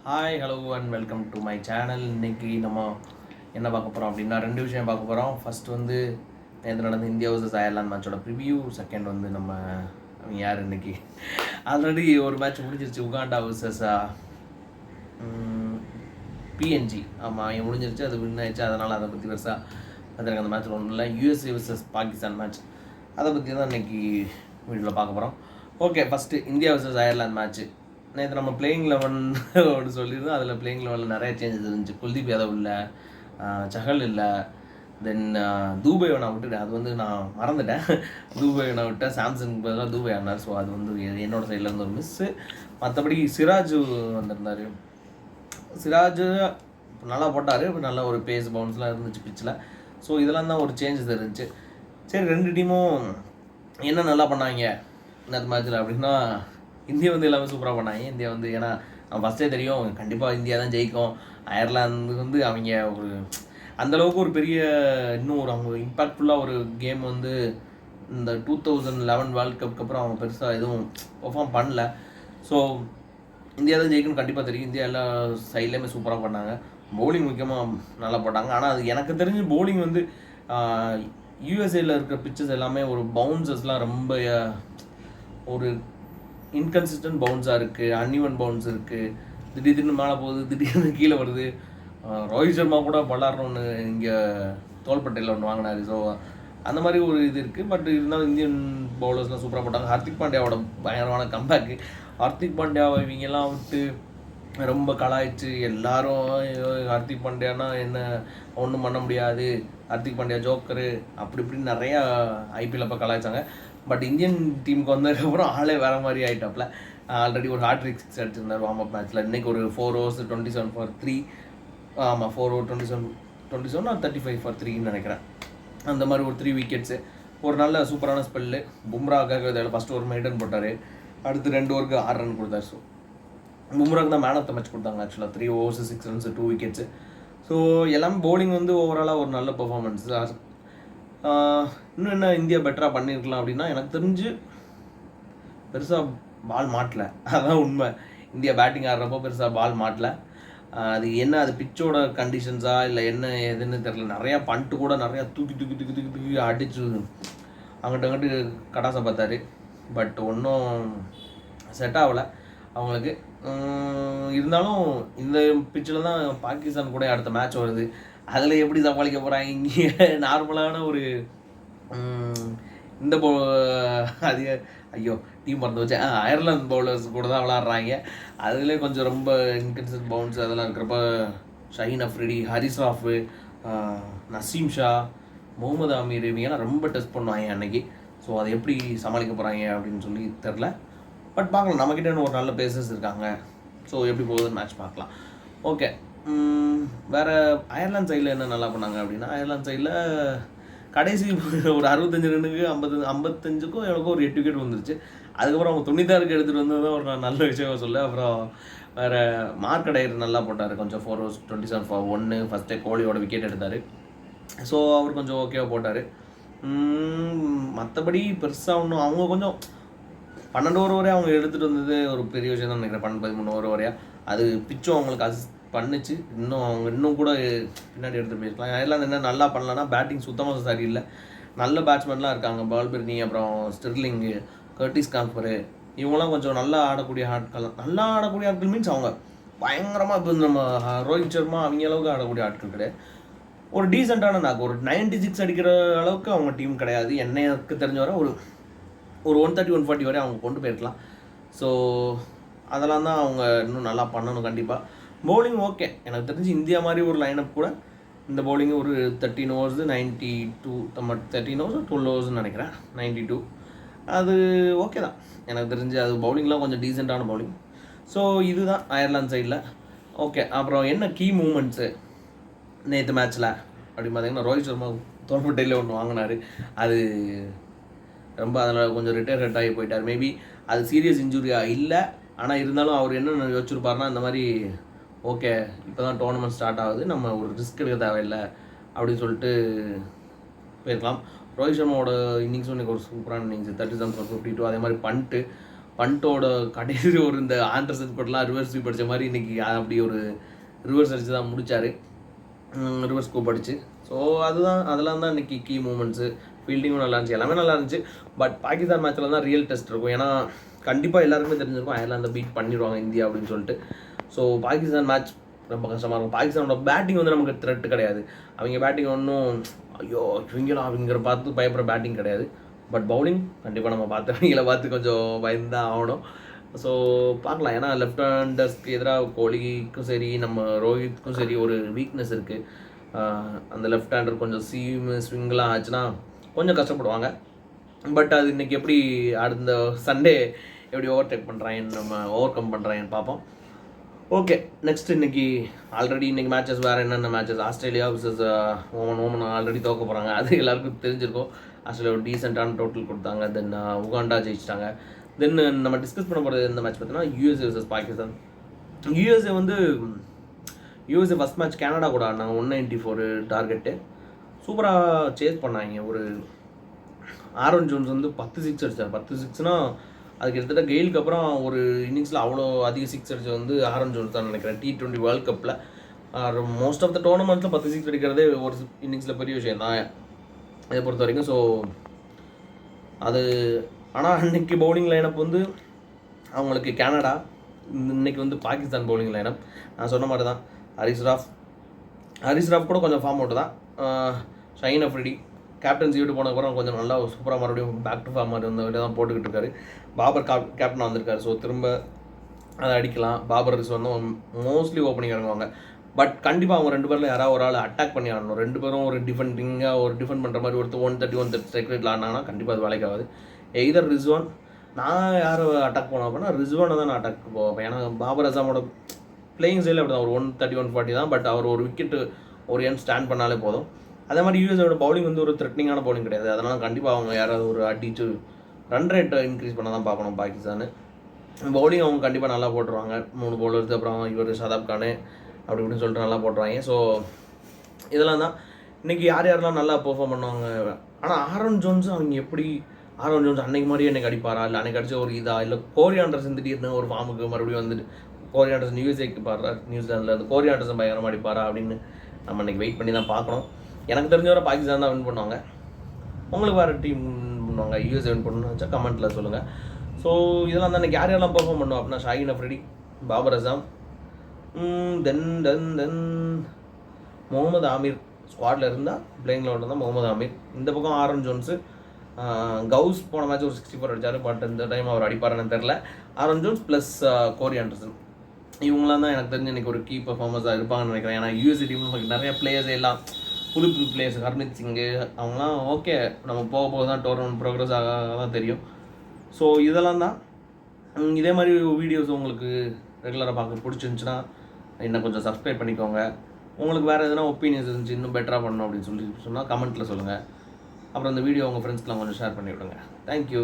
Hi hello and welcome to my channel. இன்றைக்கி நம்ம என்ன பார்க்க போகிறோம் அப்படின்னா ரெண்டு விஷயம் பார்க்க போகிறோம். ஃபர்ஸ்ட் வந்து நேற்று நடந்த இந்தியா வர்சஸ் அயர்லாந்து மேட்சோட ப்ரிவியூ. செகண்ட் வந்து நம்ம யார் இன்னைக்கு ஆல்ரெடி ஒரு மேட்ச் முடிஞ்சிருச்சு, உகாண்டா வர்சஸ் பிஎன்ஜி. ஆமாம், இங்கே முடிஞ்சிருச்சு, அது வின் ஆயிடுச்சு. அதனால் அதை பற்றி பெருசாக எனக்கு அந்த மேட்ச் ஒன்றும் இல்லை. யூஎஸ்ஏ வர்சஸ் பாகிஸ்தான் மேட்ச், அதை பற்றி தான் இன்றைக்கி வீடியோவில் பார்க்க போகிறோம். Okay, first India versus Ireland match. நேற்று நம்ம பிளேயிங் 11 ஒன்று சொல்லியிருந்தோம். அதில் பிளேயிங் 11 நிறைய சேஞ்சஸ் இருந்துச்சு. குல்தீப் யாதவ் இல்லை, சஹல் இல்லை, தென் தூபை நான் விட்டுட்டேன். அது வந்து நான் மறந்துட்டேன். தூபை நான் விட்டேன், சாம்சங் பதிலாக தூபை ஆனார். ஸோ அது வந்து என்னோட சைட்லேருந்து ஒரு மிஸ்ஸு. மற்றபடி சிராஜ் வந்திருந்தார். சிராஜ் நல்லா போட்டார், நல்ல ஒரு பேஸ் பவுன்ஸ்லாம் இருந்துச்சு பிச்சில். ஸோ இதெல்லாம் தான் ஒரு சேஞ்சஸ் இருந்துச்சு. சரி, ரெண்டு டீமும் என்ன நல்லா பண்ணாங்க இந்த மேட்ச்சில் அப்படின்னா, இந்தியா வந்து எல்லாமே சூப்பராக பண்ணாங்க. இந்தியா வந்து ஏன்னா நம்ம ஃபஸ்ட்டே தெரியும் கண்டிப்பாக இந்தியா தான் ஜெயிக்கும். அயர்லாந்து வந்து அவங்க ஒரு அந்தளவுக்கு ஒரு பெரிய இன்னும் ஒரு அவங்க இம்பேக்ட்ஃபுல்லாக ஒரு கேம் வந்து இந்த 2011 வேர்ல்ட் கப்புக்கு அப்புறம் அவங்க பெருசாக எதுவும் பெர்ஃபார்ம் பண்ணல. ஸோ இந்தியா தான் ஜெயிக்கணும்னு கண்டிப்பாக தெரியும். இந்தியா எல்லா சைட்லேயுமே சூப்பராக பண்ணாங்க. பவுலிங் முக்கியமாக நல்லா போட்டாங்க. ஆனால் அது எனக்கு தெரிஞ்சு பவுலிங் வந்து யூஎஸ்ஏல இருக்கிற பிச்சஸ் எல்லாமே ஒரு பவுன்சஸ்லாம் ரொம்ப ஒரு இன்கன்சிஸ்டன்ட் பவுன்ஸாக இருக்குது, அன்இவன் பவுன்ஸ் இருக்குது. திடீர்னு மேலே போகுது, திடீர்னு கீழே வருது. ரோஹித் சர்மா கூட பல்லாரணும்னு இங்கே தோல்பட்டையில் ஒன்று வாங்கினாரு. ஸோ அந்த மாதிரி ஒரு இது இருக்குது. பட் இருந்தாலும் இந்தியன் பவுலர்ஸ்லாம் சூப்பராக போட்டாங்க. ஹர்திக் பாண்டியாவோட பயங்கரமான கம்பேக்கு. ஹர்திக் பாண்டியாவை இவங்கெல்லாம் விட்டு ரொம்ப கலாய்ச்சி எல்லாரும் ஹர்திக் பாண்டியானா என்ன ஒன்றும் பண்ண முடியாது, ஹர்திக் பாண்டியா ஜோக்கரு அப்படி இப்படின்னு நிறையா ஐபிஎல் அப்போ கலாய்ச்சாங்க. பட் இந்தியன் டீமுக்கு வந்ததுக்கப்புறம் ஆளே வேறு மாதிரி ஆகிட்டாப்ல. ஆல்ரெடி ஒரு ஹாட்ரிக் 6 அடிச்சிருந்தார் வார்ம் அப் மேட்ச்சில். இன்றைக்கி ஒரு 4 overs 27 for 3. ஆமாம், 4 over 27 or 35 for 3ன்னு நினைக்கிறேன். அந்த மாதிரி ஒரு 3 wickets, ஒரு நல்ல சூப்பரான ஸ்பெல்லு. பும்ராக்காக இதில் ஃபஸ்ட் ஒரு மெய்டன் போட்டார், அடுத்து 2 ஓவருக்கு 6 ரன் கொடுத்தார். ஸோ பும்ராக்கு தான் மேன் ஆஃப் த மேட்ச் கொடுத்தாங்க ஆக்சுவலாக. 3 overs 6 runs 2 wickets. ஸோ எல்லாமே பவுலிங் வந்து ஓவராலாக ஒரு நல்ல பெர்ஃபார்மன்ஸ். இன்னும் என்ன இந்தியா பெட்டராக பண்ணியிருக்கலாம் அப்படின்னா, எனக்கு தெரிஞ்சு பெருசாக பால் மாட்டல, அதுதான் உண்மை. இந்தியா பேட்டிங் ஆடுறப்போ பெருசாக பால் மாட்டல. அது என்ன, அது பிச்சோட கண்டிஷன்ஸா இல்லை என்ன எதுன்னு தெரில. நிறையா பண்ட்டு கூட நிறையா தூக்கி தூக்கி தூக்கி தூக்கி தூக்கி அடிச்சு அங்கிட்டு கடாசை பார்த்தாரு. பட் ஒன்றும் செட் ஆகலை அவங்களுக்கு. இருந்தாலும் இந்த பிச்சில் தான் பாகிஸ்தான் கூட அடுத்த மேட்ச் வருது. அதில் எப்படி சமாளிக்க போகிறாங்க? இங்கே நார்மலான ஒரு இந்த அது ஐயோ டீம் மறந்து வச்சேன், அயர்லாந்து பவுலர்ஸ் கூட தான் விளாட்றாங்க. அதுலேயே கொஞ்சம் ரொம்ப இன்கன்சிஸ்டன்ட் பவுன்ஸ் அதெல்லாம் இருக்கிறப்ப ஷஹீன் அஃப்ரிடி, ஹரிஸ் ராஃபு, நசீம் ஷா, முகமது அமீர் இவங்கெல்லாம் ரொம்ப டெஸ்ட் பண்ணுவாங்க அன்னைக்கு. ஸோ அதை எப்படி சமாளிக்க போகிறாங்க அப்படின்னு சொல்லி தெரில. பட் பார்க்கலாம், நம்மக்கிட்ட ஒரு நல்ல பேசர்ஸ் இருக்காங்க. ஸோ எப்படி போகுதுன்னு மேட்ச் பார்க்கலாம். ஓகே, வேறு அயர்லாந்து சைடில் என்ன நல்லா பண்ணாங்க அப்படின்னா, அயர்லாந்து சைடில் கடைசி ஒரு 65 ரன்னுக்கு 55க்கும் எனக்கும் ஒரு 8 விக்கெட் வந்துருச்சு. அதுக்கப்புறம் அவங்க 96க்கு எடுத்துகிட்டு வந்தது தான் ஒரு நல்ல விஷயம் சொல்ல. அப்புறம் வேறு மார்க்கடையர் நல்லா போட்டார், கொஞ்சம் 4 overs 27 for 1. ஃபஸ்ட்டே கோலியோட விக்கெட் எடுத்தார். ஸோ அவர் கொஞ்சம் ஓகேவாக போட்டார். மற்றபடி பெருசாக ஒன்றும் அவங்க கொஞ்சம் 12 over வரையும் அவங்க எடுத்துகிட்டு வந்தது ஒரு பெரிய விஷயம் தான் நினைக்கிறேன். 12-13 over வரையா அது பிச்சும் அவங்களுக்கு அசிஸ்ட் பண்ணிச்சு. அவங்க இன்னும் கூட பின்னாடி எடுத்து போயிருக்கலாம். எல்லாம் என்ன நல்லா பண்ணலன்னா, பேட்டிங் சுத்தமாக சரியில்லை. நல்ல பேட்ஸ்மேன்லாம் இருக்காங்க, பால்பெர்னி, அப்புறம் ஸ்டெர்லிங்கு, கர்டிஸ் காம்பரு, இவங்களாம் கொஞ்சம் நல்லா ஆடக்கூடிய ஆட்கள். நல்லா ஆடக்கூடிய ஆட்கள் மீன்ஸ் அவங்க பயங்கரமாக இப்போ நம்ம ரோஹித் சர்மா அவங்க அளவுக்கு ஆடக்கூடிய ஆட்கள் கிடையாது. ஒரு டீசெண்டான ஒரு 96 அடிக்கிற அளவுக்கு அவங்க டீம் கிடையாது. எனக்கு தெரிஞ்ச வரை ஒரு 130 140 வரை அவங்க கொண்டு போயிருக்கலாம். ஸோ அதெல்லாம் தான் அவங்க இன்னும் நல்லா பண்ணணும் கண்டிப்பாக. பவுலிங் ஓகே, எனக்கு தெரிஞ்சு இந்தியா மாதிரி ஒரு லைனப் கூட இந்த பவுலிங்கு ஒரு 13 overs 92, 13 overs 12 overs நினைக்கிறேன் 92. அது ஓகே தான் எனக்கு தெரிஞ்சு. அது பவுலிங்லாம் கொஞ்சம் டீசெண்டான பவுலிங். ஸோ இதுதான் அயர்லாந்து சைடில். ஓகே, அப்புறம் என்ன கீ மூமெண்ட்ஸு நேற்று மேட்ச்சில் அப்படின்னு பார்த்தீங்கன்னா, ரோஹித் சர்மா தோல்பட்டையில் ஒன்று வாங்கினார். அது ரொம்ப அதில் கொஞ்சம் ரிட்டையர்ட் ஆகி போயிட்டார். மேபி அது சீரியஸ் இன்ஜுரியாக இல்லை, ஆனால் இருந்தாலும் அவர் என்ன யோசிச்சிருப்பாருன்னா, இந்த மாதிரி ஓகே இப்போ தான் டோர்னமெண்ட் ஸ்டார்ட் ஆகுது, நம்ம ஒரு ரிஸ்க் எடுக்க தேவையில்லை அப்படின்னு சொல்லிட்டு போயிருக்கலாம். ரோஹித் சர்மாவோட இன்னிங்ஸும் இன்றைக்கி ஒரு சூப்பரான இன்னிங்ஸ், 37 for 52. அதே மாதிரி பண்ணிட்டு பண்டோட கடைசி ஒரு இந்த ஆண்டர்சன் போட்டெலாம் ரிவர்ஸ் ஸ்வீப் அடித்த மாதிரி இன்றைக்கி அப்படி ஒரு ரிவர்ஸ் அடித்து தான் முடித்தார், ரிவர்ஸ் ஸ்கூப் அடிச்சு. ஸோ அதெல்லாம் தான் இன்றைக்கி கீ மூமெண்ட்ஸு. ஃபீல்டிங்கும் நல்லா இருந்துச்சு, எல்லாமே நல்லா இருந்துச்சு. பட் பாகிஸ்தான் மேட்ச்சில் தான் ரியல் டெஸ்ட் இருக்கும். ஏன்னா கண்டிப்பாக எல்லாருக்குமே தெரிஞ்சிருக்கும் அயர்லாந்தை பீட் பண்ணிடுவாங்க இந்தியா அப்படின்னு சொல்லிட்டு. ஸோ பாகிஸ்தான் மேட்ச் ரொம்ப கஷ்டமாக இருக்கும். பாகிஸ்தானோட பேட்டிங் வந்து நமக்கு த்ரெட் கிடையாது. அவங்க பேட்டிங் ஒன்றும் ஐயோ இவங்களா அப்படிங்கிற பார்த்து பயப்படுற பேட்டிங் கிடையாது. பட் பவுலிங் கண்டிப்பாக நம்ம அவங்கள பார்த்து கொஞ்சம் பயந்துதான் ஆகணும். ஸோ பார்க்கலாம். ஏன்னா லெஃப்ட் ஹேண்டர்ஸ்க்கு எதிராக கோலிக்கும் சரி நம்ம ரோஹித்துக்கும் சரி ஒரு வீக்னஸ் இருக்குது. அந்த லெஃப்ட் ஹேண்டர் கொஞ்சம் ஸ்விங்லாம் ஆச்சுன்னா கொஞ்சம் கஷ்டப்படுவாங்க. பட் அது இன்றைக்கி எப்படி அடுத்த சண்டே எப்படி ஓவர்டேக் பண்ணுறாங்கன்னு நம்ம ஓவர் கம் பண்ணுறாங்கன்னு பார்ப்போம். ஓகே, நெக்ஸ்ட் இன்றைக்கி இன்றைக்கி மேட்சஸ் வேறு என்னென்ன matches. Australia versus Oman already தோக்க போகிறாங்க, அது எல்லாருக்கும் தெரிஞ்சிருக்கும். ஆஸ்திரேலியா ஒரு டீசெண்டான டோட்டல் கொடுத்தாங்க. தென் உகாண்டா ஜெயிச்சிட்டாங்க. தென் நம்ம டிஸ்கஸ் பண்ண போகிறது இந்த மேட்ச் பார்த்தீங்கன்னா USA versus Pakistan. USA first match Canada கூட ஆடினாங்க. 194 டார்கெட்டு சூப்பராக சேஸ் பண்ணாங்க. ஒரு ஆரோன் ஜோன்ஸ் வந்து 10 6 அடித்தார். 10 6னால் அது கிட்டத்தட்ட கெயிலுக்கு அப்புறம் ஒரு இன்னிங்ஸில் அவ்வளோ அதிக 6 அடிச்சு வந்து ஆரோன் ஜோன்ஸ் தான் நினைக்கிறேன். T20 வேர்ல்ட் கப்பில் மோஸ்ட் ஆஃப் த டோர்னமெண்ட்ஸில் 10 6 அடிக்கிறதே ஒரு இன்னிங்ஸில் பெரிய விஷயம் தான் இதை பொறுத்த வரைக்கும். ஸோ அது ஆனால் அன்றைக்கி பவுலிங் லைனப் வந்து அவங்களுக்கு கனடா, இன்றைக்கி வந்து பாகிஸ்தான் பவுலிங் லைனப் நான் சொன்ன மாதிரி தான். ஹரிஸ் ராஃப் கூட கொஞ்சம் ஃபார்ம் அவுட் தான். ஷஹீன் அஃப்ரிடி கேப்டன்சி விட்டு போனதுக்கப்புறம் கொஞ்சம் நல்லா சூப்பராக மறுபடியும் பேக் டு ஃபார்ம் மாதிரி வந்து தான் போட்டுக்கிட்டு இருக்காரு. பாபர் கேப்டனாக வந்திருக்காரு. ஸோ திரும்ப அதை அடிக்கலாம். பாபர் வந்து மோஸ்ட்லி ஓப்பனிங் இறங்குவாங்க. பட் கண்டிப்பாக அவங்க 2 பேரில் யாராவது ஒரு ஆள் அட்டாக் பண்ணி ஆடணும். 2 பேரும் ஒரு டிஃபெண்ட் பண்ணுற மாதிரி 130 செக்ரேட்டில் ஆடினாங்கன்னா கண்டிப்பாக அது வேலைக்கு ஆகாது. எய்தர் ரிஸ்வான், நான் யார் அட்டாக் போனோம் அப்படின்னா ரிஸ்வானை தான் நான் அட்டாக் போவேன். ஏன்னா பாபர் அசாமோட பிளேயிங் ஸ்டைல் அப்படி தான், ஒரு 130 140 தான். பட் அவர் ஒரு விக்கெட்டு ஒரு எண்ட் ஸ்டாண்ட் பண்ணாலே போதும். அதே மாதிரி யூஎஸோட பவுலிங் வந்து ஒரு த்ரெட்னிங்கான பவுலிங் கிடையாது. அதனால் கண்டிப்பாக அவங்க யாராவது ஒரு அடிச்சு ரன் ரேட்டை இன்க்ரீஸ் பண்ண தான் பார்க்கணும் பாகிஸ்தான். பவுலிங் அவங்க கண்டிப்பாக நல்லா போட்டுருவாங்க. 3 பவுலர்ஸ் அப்புறம் இவர் ஷதாப் கானு அப்படி இப்படின்னு சொல்லிட்டு நல்லா போட்டுருவாங்க. ஸோ இதெல்லாம் தான் இன்றைக்கி யாரெல்லாம் நல்லா பெர்ஃபார்ம் பண்ணுவாங்க. ஆனால் ஆரோன் ஜோன்ஸ் அன்னைக்கு மாதிரியே எனக்கு அடிப்பாரா, இல்லை அன்றைக்கி அடிச்ச ஒரு இல்லை கோரி ஆண்டர்சன் திடீர்னு ஒரு ஃபார்முக்கு மறுபடியும் வந்துட்டு கோரி ஆண்டர்சன் யூஎஸ்ஏக்கு பாடுறாரு, நியூசிலாந்தில் அந்த கோரி ஆண்டர்சன் பயங்கரமாக அடிப்பாரா அப்படின்னு நம்ம இன்றைக்கி வெயிட் பண்ணி தான் பார்க்கணும். எனக்கு தெரிஞ்சவரை பாகிஸ்தான் தான் வின் பண்ணுவாங்க. உங்களுக்கு வேறு டீம் பண்ணுவாங்க, யூஎஸ்ஏ வின் பண்ணணும்னு வச்சா கமெண்ட்டில் சொல்லுங்கள். ஸோ இதெல்லாம் தான் இன்றைக்கி யாரெல்லாம் பெர்ஃபார்ம் பண்ணுவோம் அப்படின்னா ஷாஹின் அஃப்ரிடி, பாபர் அசாம், தென் முகமது ஆமீர் ஸ்குவாடில் இருந்தால் பிளேயிங்கில் இருந்தால் முகமது ஆமீர். இந்த பக்கம் ஆரோன் ஜோன்ஸு, கவுஸ் போன மேட்ச் ஒரு 64 அடித்தார். பட் இந்த டைம் அவர் அடிப்பாருன்னு தெரில. ஆரோன் ஜோன்ஸ் ப்ளஸ் கோரி ஆண்டர்சன் இவங்களாம் தான் எனக்கு தெரிஞ்சு இன்றைக்கி ஒரு கீ பர்ஃபார்மன்ஸாக இருப்பாங்கன்னு நினைக்கிறேன். ஏன்னா யூஎஸ்ஏ டீம் நமக்கு நிறைய பிளேயர்ஸ் எல்லாம் புது பிளேயர்ஸ், ஹர்மித் சிங்கு அவங்களாம் ஓகே, நம்ம போக தான் டோர்னமெண்ட் ப்ரோக்ரஸ் ஆக தான் தெரியும். ஸோ இதெல்லாம் தான். இதே மாதிரி வீடியோஸ் உங்களுக்கு ரெகுலராக பார்க்க பிடிச்சிருந்துச்சுன்னா இன்னும் கொஞ்சம் சப்ஸ்கிரைப் பண்ணிக்கோங்க. உங்களுக்கு வேறு எதனா ஒப்பீனியன்ஸ் இருந்துச்சு இன்னும் பெட்டராக பண்ணணும் அப்படின்னு சொன்னால் கமெண்ட்டில் சொல்லுங்கள். அப்புறம் இந்த வீடியோ உங்கள் ஃப்ரெண்ட்ஸ்க்கெலாம் கொஞ்சம் ஷேர் பண்ணி விடுங்க. தேங்க்யூ.